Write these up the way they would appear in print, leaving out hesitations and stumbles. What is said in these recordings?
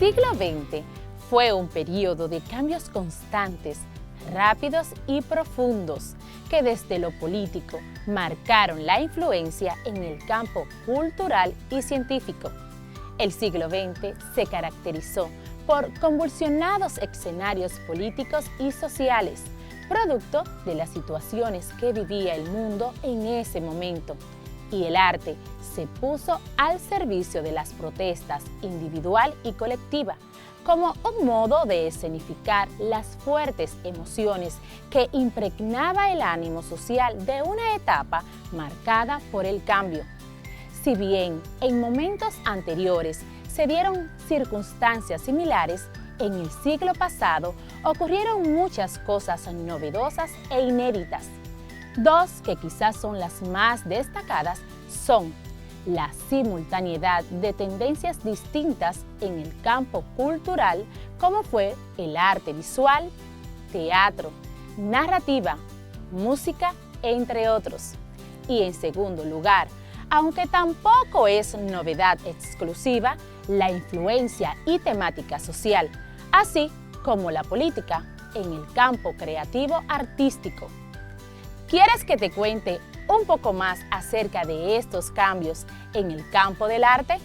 siglo XX fue un periodo de cambios constantes, rápidos y profundos, que desde lo político marcaron la influencia en el campo cultural y científico. El siglo XX se caracterizó por convulsionados escenarios políticos y sociales, producto de las situaciones que vivía el mundo en ese momento, y el arte se puso al servicio de las protestas individual y colectiva, como un modo de escenificar las fuertes emociones que impregnaba el ánimo social de una etapa marcada por el cambio. Si bien en momentos anteriores se dieron circunstancias similares, en el siglo pasado ocurrieron muchas cosas novedosas e inéditas. Dos que quizás son las más destacadas son la simultaneidad de tendencias distintas en el campo cultural, como fue el arte visual, teatro, narrativa, música, entre otros. Y en segundo lugar, aunque tampoco es novedad exclusiva, la influencia y temática social, así como la política en el campo creativo artístico. ¿Quieres que te cuente un poco más acerca de estos cambios en el campo del arte?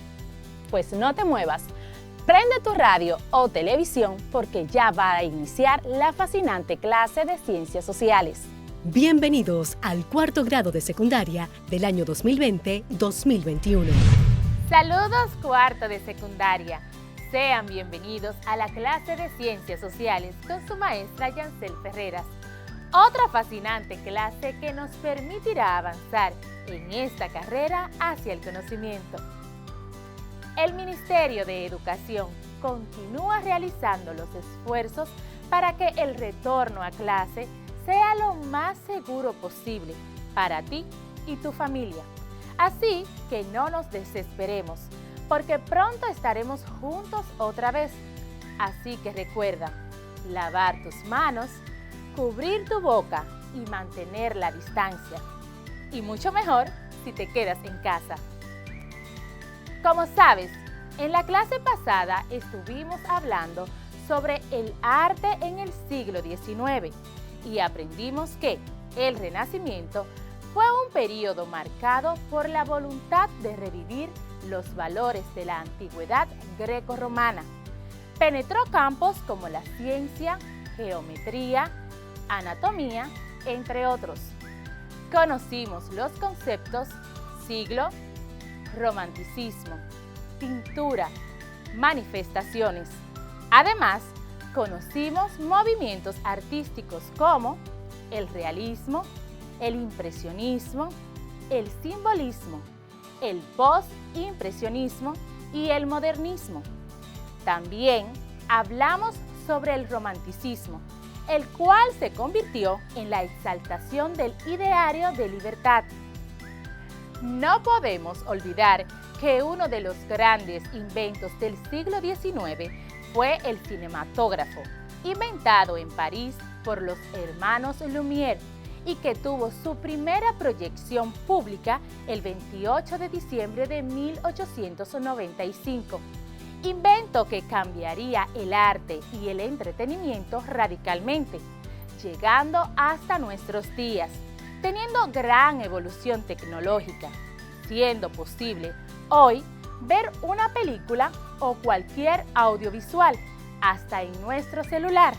Pues no te muevas, prende tu radio o televisión porque ya va a iniciar la fascinante clase de Ciencias Sociales. Bienvenidos al cuarto grado de secundaria del año 2020-2021. Saludos cuarto de secundaria. Sean bienvenidos a la clase de Ciencias Sociales con su maestra Yancel Ferreras. Otra fascinante clase que nos permitirá avanzar en esta carrera hacia el conocimiento. El Ministerio de Educación continúa realizando los esfuerzos para que el retorno a clase sea lo más seguro posible para ti y tu familia. Así que no nos desesperemos, porque pronto estaremos juntos otra vez. Así que recuerda, lavar tus manos, cubrir tu boca y mantener la distancia. Y mucho mejor si te quedas en casa. Como sabes, en la clase pasada estuvimos hablando sobre el arte en el siglo XIX y aprendimos que el Renacimiento fue un periodo marcado por la voluntad de revivir los valores de la antigüedad greco-romana. Penetró campos como la ciencia, geometría, anatomía, entre otros. Conocimos los conceptos siglo, romanticismo, pintura, manifestaciones. Además, conocimos movimientos artísticos como el realismo, el impresionismo, el simbolismo, el postimpresionismo y el modernismo. También hablamos sobre el romanticismo, el cual se convirtió en la exaltación del ideario de libertad. No podemos olvidar que uno de los grandes inventos del siglo XIX fue el cinematógrafo, inventado en París por los hermanos Lumière y que tuvo su primera proyección pública el 28 de diciembre de 1895. Invento que cambiaría el arte y el entretenimiento radicalmente, llegando hasta nuestros días, teniendo gran evolución tecnológica, siendo posible hoy ver una película o cualquier audiovisual, hasta en nuestro celular.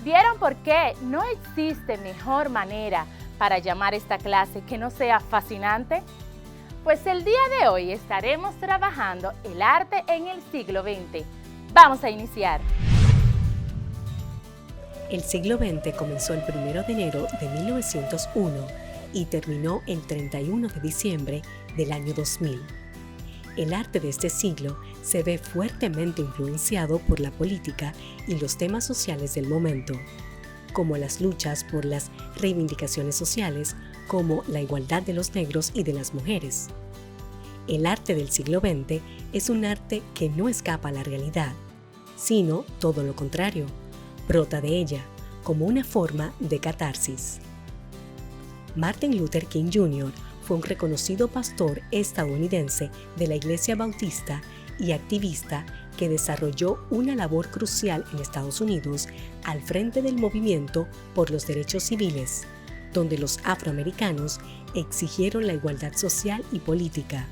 ¿Vieron por qué no existe mejor manera para llamar esta clase que no sea fascinante? Pues el día de hoy estaremos trabajando el arte en el siglo XX. Vamos a iniciar. El siglo XX comenzó el 1 de enero de 1901 y terminó el 31 de diciembre del año 2000. El arte de este siglo se ve fuertemente influenciado por la política y los temas sociales del momento, como las luchas por las reivindicaciones sociales, como la igualdad de los negros y de las mujeres. El arte del siglo XX es un arte que no escapa a la realidad, sino todo lo contrario, brota de ella como una forma de catarsis. Martin Luther King Jr. fue un reconocido pastor estadounidense de la Iglesia Bautista y activista que desarrolló una labor crucial en Estados Unidos al frente del movimiento por los derechos civiles, donde los afroamericanos exigieron la igualdad social y política,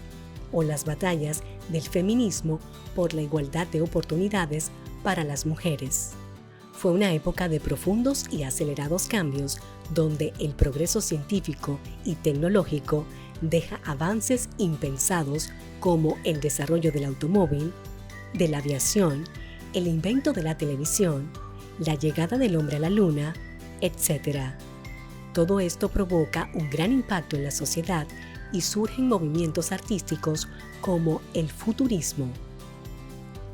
o las batallas del feminismo por la igualdad de oportunidades para las mujeres. Fue una época de profundos y acelerados cambios donde el progreso científico y tecnológico deja avances impensados como el desarrollo del automóvil, de la aviación, el invento de la televisión, la llegada del hombre a la luna, etc. Todo esto provoca un gran impacto en la sociedad y surgen movimientos artísticos como el futurismo.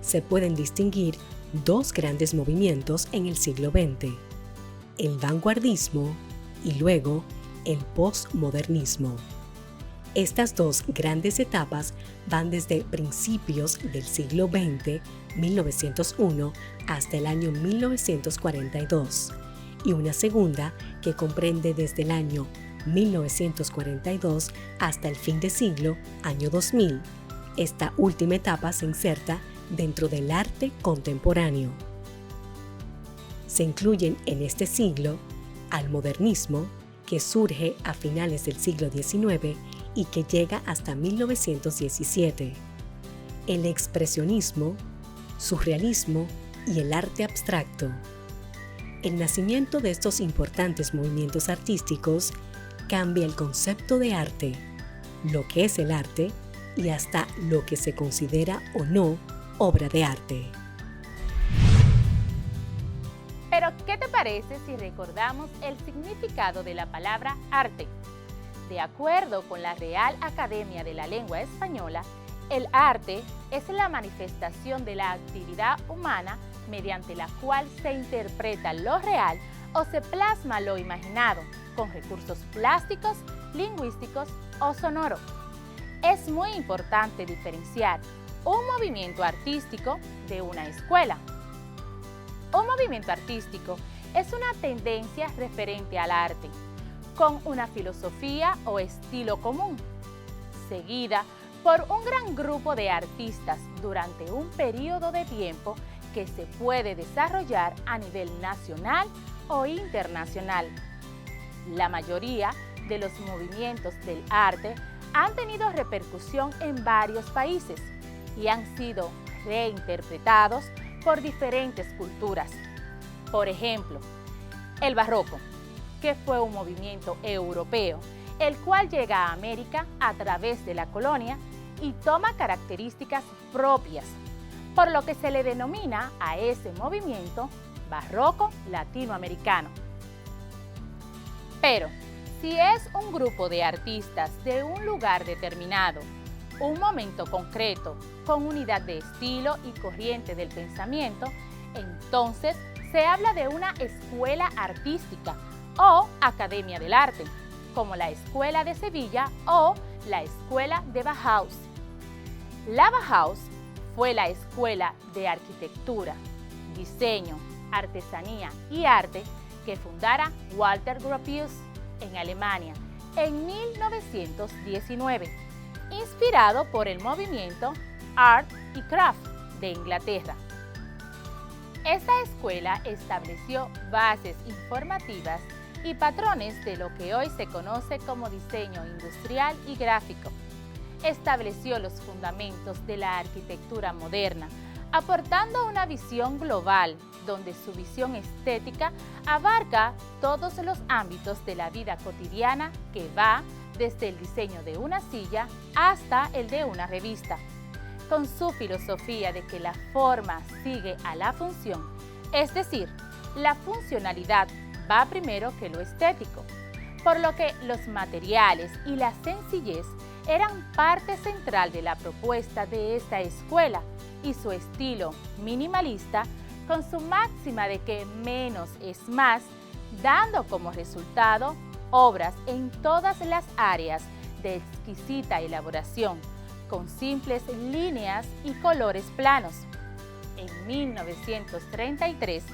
Se pueden distinguir dos grandes movimientos en el siglo XX, el vanguardismo y luego el postmodernismo. Estas dos grandes etapas van desde principios del siglo XX, 1901, hasta el año 1942, y una segunda que comprende desde el año 1942 hasta el fin de siglo, año 2000. Esta última etapa se inserta dentro del arte contemporáneo. Se incluyen en este siglo al modernismo, que surge a finales del siglo XIX y que llega hasta 1917, el expresionismo, surrealismo y el arte abstracto. El nacimiento de estos importantes movimientos artísticos cambia el concepto de arte, lo que es el arte y hasta lo que se considera o no obra de arte. Pero, ¿qué te parece si recordamos el significado de la palabra arte? De acuerdo con la Real Academia de la Lengua Española, el arte es la manifestación de la actividad humana mediante la cual se interpreta lo real o se plasma lo imaginado con recursos plásticos, lingüísticos o sonoros. Es muy importante diferenciar un movimiento artístico de una escuela. Un movimiento artístico es una tendencia referente al arte, con una filosofía o estilo común, seguida por un gran grupo de artistas durante un periodo de tiempo que se puede desarrollar a nivel nacional o internacional. La mayoría de los movimientos del arte han tenido repercusión en varios países y han sido reinterpretados por diferentes culturas. Por ejemplo, el barroco, que fue un movimiento europeo, el cual llega a América a través de la colonia y toma características propias, por lo que se le denomina a ese movimiento barroco latinoamericano. Pero, si es un grupo de artistas de un lugar determinado, un momento concreto, con unidad de estilo y corriente del pensamiento, entonces se habla de una escuela artística o academia del arte, como la Escuela de Sevilla o la Escuela de Bauhaus. La Bauhaus fue la escuela de arquitectura, diseño, artesanía y arte que fundara Walter Gropius en Alemania en 1919, inspirado por el movimiento Art y Craft de Inglaterra. Esta escuela estableció bases informativas y patrones de lo que hoy se conoce como diseño industrial y gráfico. Estableció los fundamentos de la arquitectura moderna, aportando una visión global, donde su visión estética abarca todos los ámbitos de la vida cotidiana, que va desde el diseño de una silla hasta el de una revista, con su filosofía de que la forma sigue a la función, es decir, la funcionalidad va primero que lo estético, por lo que los materiales y la sencillez eran parte central de la propuesta de esta escuela y su estilo minimalista, con su máxima de que menos es más, dando como resultado obras en todas las áreas de exquisita elaboración, con simples líneas y colores planos. En 1933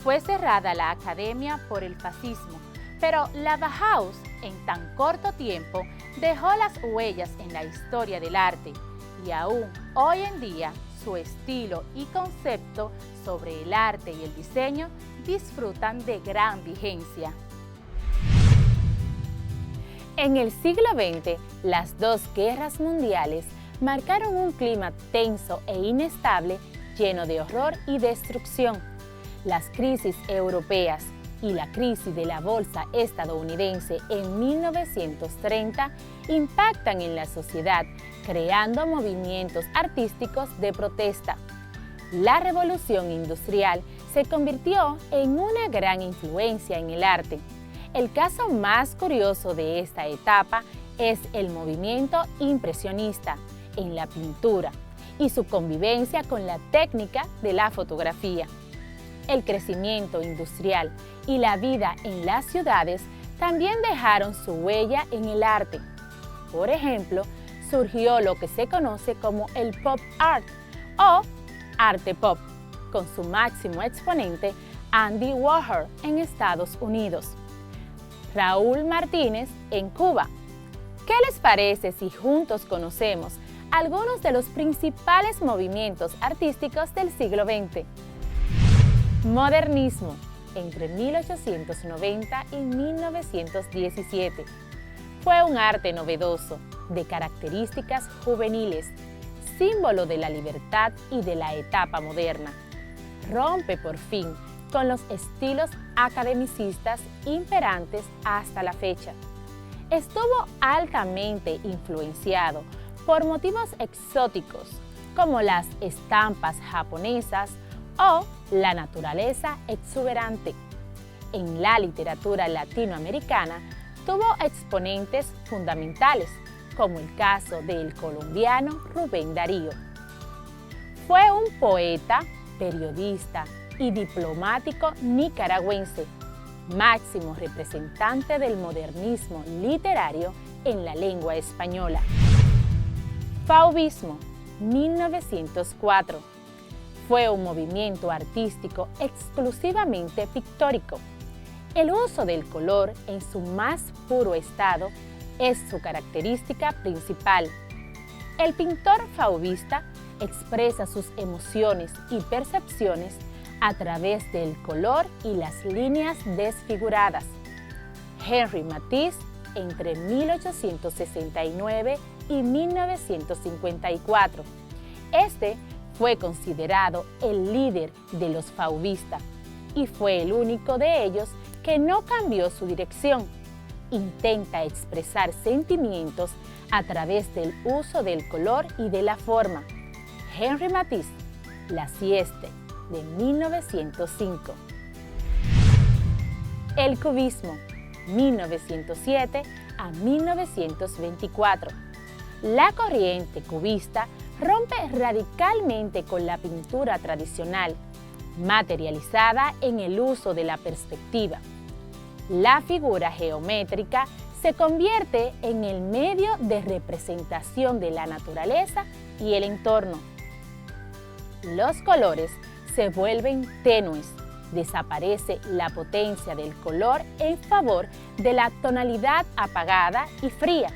fue cerrada la academia por el fascismo, pero la Bauhaus en tan corto tiempo dejó las huellas en la historia del arte y aún hoy en día su estilo y concepto sobre el arte y el diseño disfrutan de gran vigencia. En el siglo XX, las dos guerras mundiales marcaron un clima tenso e inestable lleno de horror y destrucción. Las crisis europeas y la crisis de la bolsa estadounidense en 1930 impactan en la sociedad, creando movimientos artísticos de protesta. La revolución industrial se convirtió en una gran influencia en el arte. El caso más curioso de esta etapa es el movimiento impresionista en la pintura y su convivencia con la técnica de la fotografía. El crecimiento industrial y la vida en las ciudades también dejaron su huella en el arte. Por ejemplo, surgió lo que se conoce como el pop art o arte pop, con su máximo exponente Andy Warhol en Estados Unidos, Raúl Martínez en Cuba. ¿Qué les parece si juntos conocemos algunos de los principales movimientos artísticos del siglo XX? Modernismo, entre 1890 y 1917. Fue un arte novedoso, de características juveniles, símbolo de la libertad y de la etapa moderna. Rompe por fin con los estilos academicistas imperantes hasta la fecha. Estuvo altamente influenciado por motivos exóticos, como las estampas japonesas o la naturaleza exuberante. En la literatura latinoamericana tuvo exponentes fundamentales, como el caso del colombiano Rubén Darío. Fue un poeta, periodista y diplomático nicaragüense, máximo representante del modernismo literario en la lengua española. Fauvismo, 1904. Fue un movimiento artístico exclusivamente pictórico. El uso del color en su más puro estado es su característica principal. El pintor fauvista expresa sus emociones y percepciones a través del color y las líneas desfiguradas. Henri Matisse, entre 1869 y 1954. Este fue considerado el líder de los fauvistas y fue el único de ellos que no cambió su dirección. Intenta expresar sentimientos a través del uso del color y de la forma. Henri Matisse, La Sieste, de 1905. El cubismo, 1907 a 1924. La corriente cubista rompe radicalmente con la pintura tradicional, materializada en el uso de la perspectiva. La figura geométrica se convierte en el medio de representación de la naturaleza y el entorno. Los colores se vuelven tenues, desaparece la potencia del color en favor de la tonalidad apagada y fría.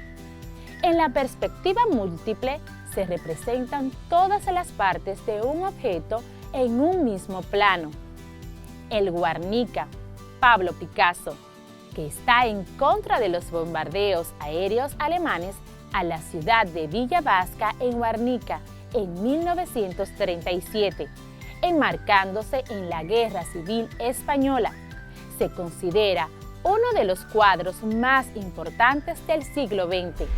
En la perspectiva múltiple se representan todas las partes de un objeto en un mismo plano. El Guernica, Pablo Picasso, que está en contra de los bombardeos aéreos alemanes a la ciudad de Villa Vasca en Guernica en 1937, enmarcándose en la Guerra Civil Española. Se considera uno de los cuadros más importantes del siglo XX.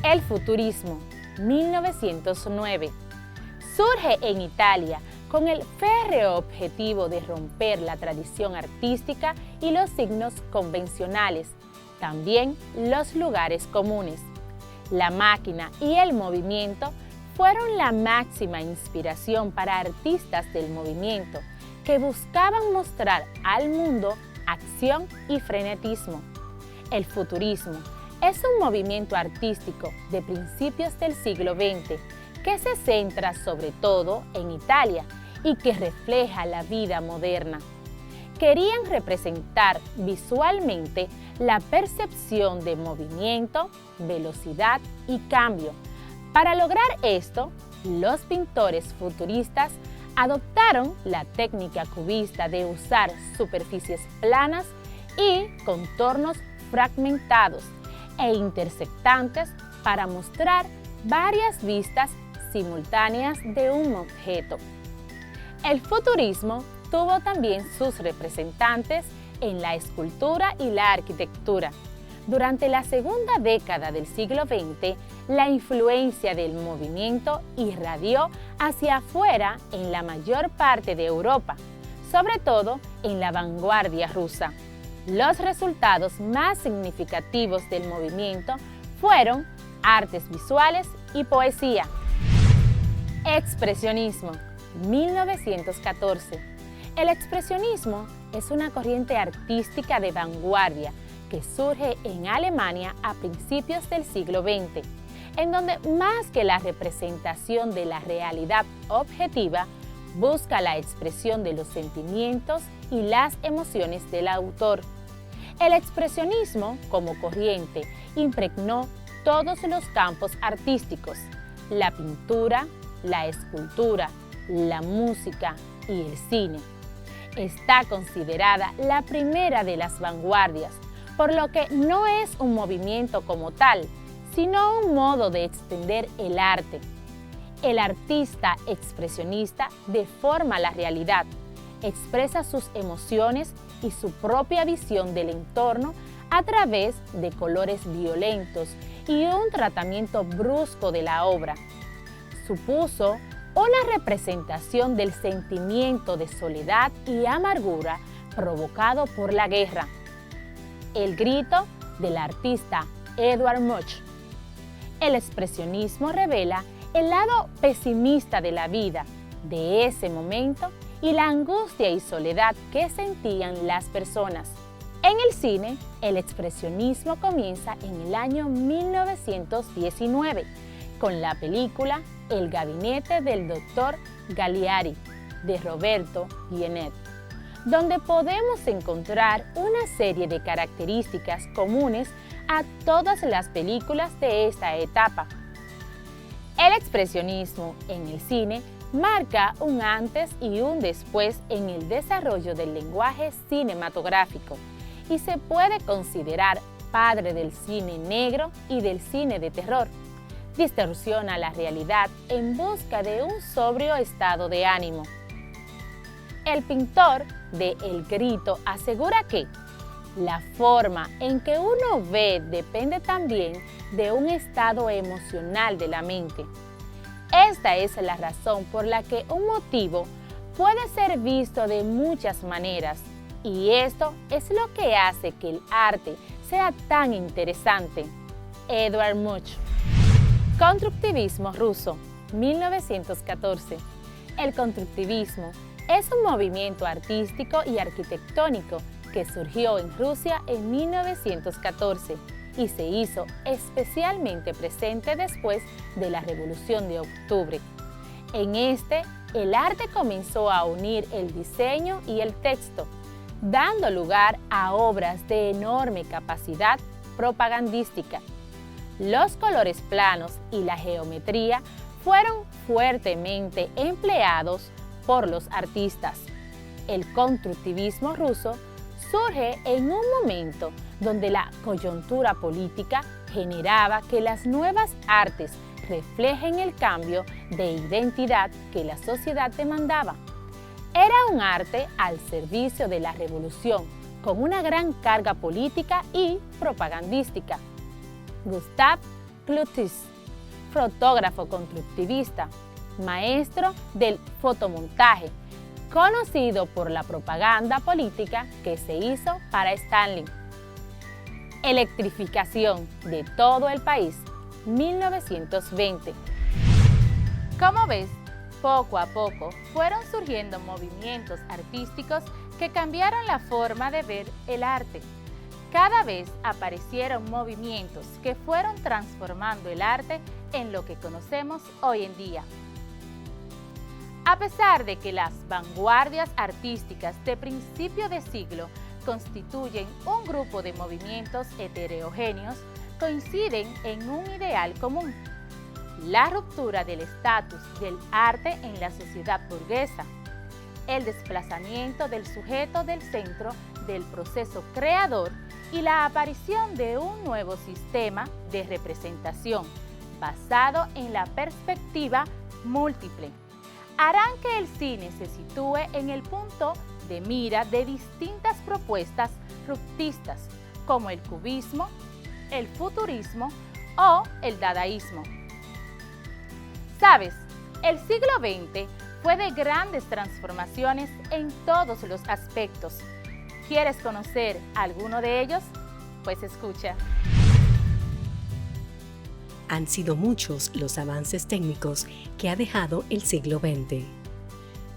El futurismo, 1909. Surge en Italia con el férreo objetivo de romper la tradición artística y los signos convencionales, también los lugares comunes. La máquina y el movimiento fueron la máxima inspiración para artistas del movimiento que buscaban mostrar al mundo acción y frenetismo. El futurismo es un movimiento artístico de principios del siglo XX que se centra sobre todo en Italia y que refleja la vida moderna. Querían representar visualmente la percepción de movimiento, velocidad y cambio, Para lograr esto, los pintores futuristas adoptaron la técnica cubista de usar superficies planas y contornos fragmentados e intersectantes para mostrar varias vistas simultáneas de un objeto. El futurismo tuvo también sus representantes en la escultura y la arquitectura. Durante la segunda década del siglo XX, la influencia del movimiento irradió hacia afuera en la mayor parte de Europa, sobre todo en la vanguardia rusa. Los resultados más significativos del movimiento fueron artes visuales y poesía. Expresionismo, 1914. El expresionismo es una corriente artística de vanguardia que surge en Alemania a principios del siglo XX, en donde más que la representación de la realidad objetiva, busca la expresión de los sentimientos y las emociones del autor. El expresionismo, como corriente, impregnó todos los campos artísticos: la pintura, la escultura, la música y el cine. Está considerada la primera de las vanguardias, por lo que no es un movimiento como tal, sino un modo de extender el arte. El artista expresionista deforma la realidad, expresa sus emociones y su propia visión del entorno a través de colores violentos y un tratamiento brusco de la obra. Supuso una representación del sentimiento de soledad y amargura provocado por la guerra. El grito del artista Edvard Munch. El expresionismo revela el lado pesimista de la vida de ese momento y la angustia y soledad que sentían las personas. En el cine, el expresionismo comienza en el año 1919 con la película El gabinete del Dr. Caligari de Roberto Guénon, donde podemos encontrar una serie de características comunes a todas las películas de esta etapa. El expresionismo en el cine marca un antes y un después en el desarrollo del lenguaje cinematográfico y se puede considerar padre del cine negro y del cine de terror. Distorsiona la realidad en busca de un sobrio estado de ánimo. El pintor de El Grito asegura que la forma en que uno ve depende también de un estado emocional de la mente. Esta es la razón por la que un motivo puede ser visto de muchas maneras, y esto es lo que hace que el arte sea tan interesante. Edvard Munch. Constructivismo ruso, 1914. El constructivismo es un movimiento artístico y arquitectónico que surgió en Rusia en 1914 y se hizo especialmente presente después de la Revolución de Octubre. En este, el arte comenzó a unir el diseño y el texto, dando lugar a obras de enorme capacidad propagandística. Los colores planos y la geometría fueron fuertemente empleados por los artistas. El constructivismo ruso surge en un momento donde la coyuntura política generaba que las nuevas artes reflejen el cambio de identidad que la sociedad demandaba. Era un arte al servicio de la revolución, con una gran carga política y propagandística. Gustave Clouthier, fotógrafo constructivista, maestro del fotomontaje, conocido por la propaganda política que se hizo para Stalin. Electrificación de todo el país, 1920. Como ves, poco a poco fueron surgiendo movimientos artísticos que cambiaron la forma de ver el arte. Cada vez aparecieron movimientos que fueron transformando el arte en lo que conocemos hoy en día. A pesar de que las vanguardias artísticas de principio de siglo constituyen un grupo de movimientos heterogéneos, coinciden en un ideal común: la ruptura del estatus del arte en la sociedad burguesa, el desplazamiento del sujeto del centro del proceso creador y la aparición de un nuevo sistema de representación basado en la perspectiva múltiple, harán que el cine se sitúe en el punto de mira de distintas propuestas ruptistas como el cubismo, el futurismo o el dadaísmo. ¿Sabes? El siglo XX fue de grandes transformaciones en todos los aspectos. ¿Quieres conocer alguno de ellos? Pues escucha. Han sido muchos los avances técnicos que ha dejado el siglo XX.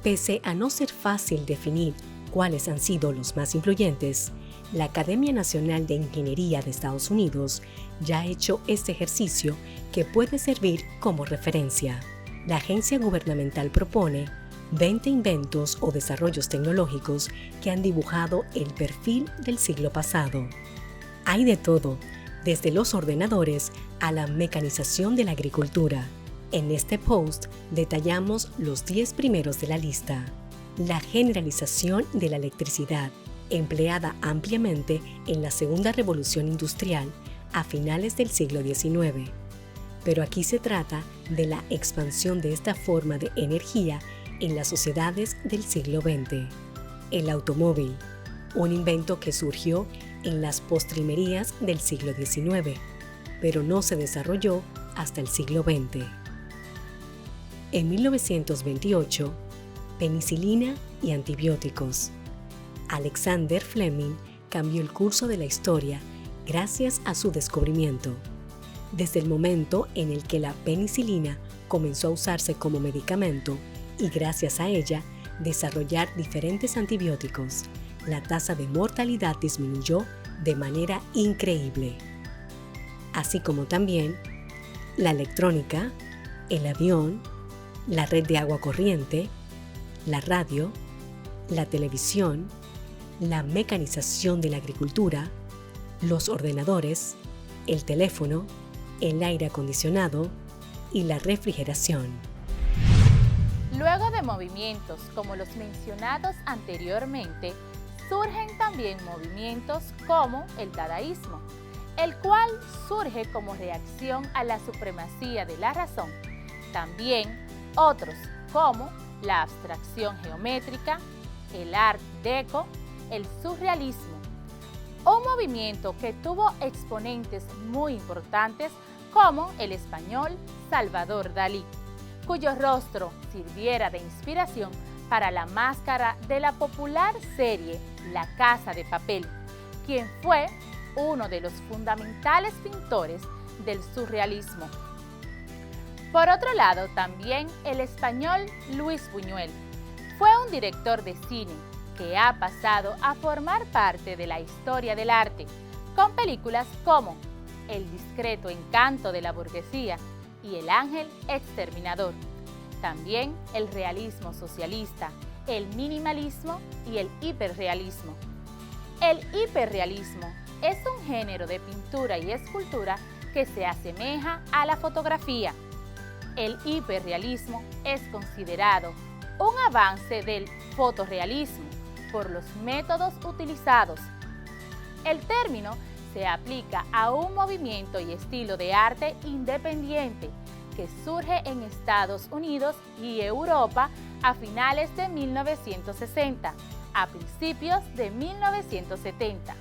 Pese a no ser fácil definir cuáles han sido los más influyentes, la Academia Nacional de Ingeniería de Estados Unidos ya ha hecho este ejercicio que puede servir como referencia. La agencia gubernamental propone 20 inventos o desarrollos tecnológicos que han dibujado el perfil del siglo pasado. Hay de todo, desde los ordenadores a la mecanización de la agricultura. En este post detallamos los 10 primeros de la lista. La generalización de la electricidad, empleada ampliamente en la Segunda Revolución Industrial a finales del siglo XIX. Pero aquí se trata de la expansión de esta forma de energía en las sociedades del siglo XX. El automóvil, un invento que surgió en las postrimerías del siglo XIX, pero no se desarrolló hasta el siglo XX. En 1928, penicilina y antibióticos. Alexander Fleming cambió el curso de la historia gracias a su descubrimiento. Desde el momento en el que la penicilina comenzó a usarse como medicamento y gracias a ella desarrollar diferentes antibióticos, la tasa de mortalidad disminuyó de manera increíble. Así como también la electrónica, el avión, la red de agua corriente, la radio, la televisión, la mecanización de la agricultura, los ordenadores, el teléfono, el aire acondicionado y la refrigeración. Luego de movimientos como los mencionados anteriormente, surgen también movimientos como el dadaísmo, el cual surge como reacción a la supremacía de la razón. También otros como la abstracción geométrica, el Art Deco, el surrealismo, un movimiento que tuvo exponentes muy importantes como el español Salvador Dalí, cuyo rostro sirviera de inspiración para la máscara de la popular serie La Casa de Papel, quien fue uno de los fundamentales pintores del surrealismo. Por otro lado, también el español Luis Buñuel fue un director de cine que ha pasado a formar parte de la historia del arte, con películas como El discreto encanto de la burguesía y El ángel exterminador. También el realismo socialista, el minimalismo y el hiperrealismo. El hiperrealismo es un género de pintura y escultura que se asemeja a la fotografía. El hiperrealismo es considerado un avance del fotorrealismo por los métodos utilizados. El término se aplica a un movimiento y estilo de arte independiente que surge en Estados Unidos y Europa a finales de 1960, a principios de 1970.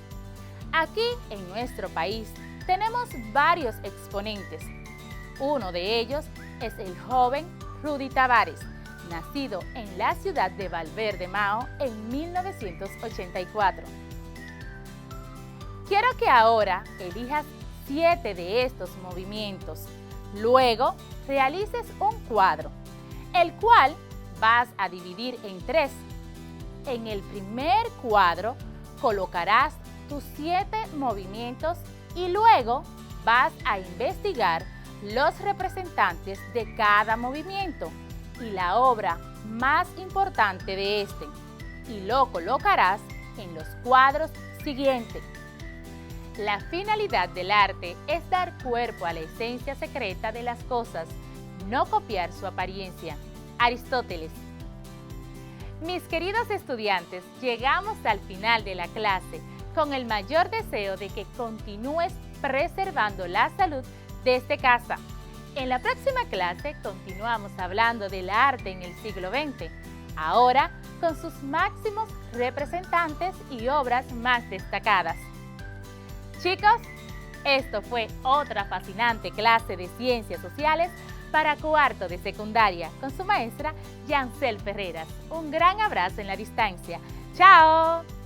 Aquí, en nuestro país, tenemos varios exponentes. Uno de ellos es el joven Rudy Tavares, nacido en la ciudad de Valverde Mao en 1984. Quiero que ahora elijas 7 de estos movimientos. Luego, realices un cuadro, el cual vas a dividir en 3. En el primer cuadro colocarás tus 7 movimientos y luego vas a investigar los representantes de cada movimiento y la obra más importante de este, y lo colocarás en los cuadros siguientes. La finalidad del arte es dar cuerpo a la esencia secreta de las cosas no copiar su apariencia. Aristóteles. Mis queridos estudiantes, llegamos al final de la clase con el mayor deseo de que continúes preservando la salud desde casa. En la próxima clase continuamos hablando del arte en el siglo XX, ahora con sus máximos representantes y obras más destacadas. Chicos, esto fue otra fascinante clase de Ciencias Sociales para cuarto de secundaria con su maestra Yancel Ferreras. Un gran abrazo en la distancia. ¡Chao!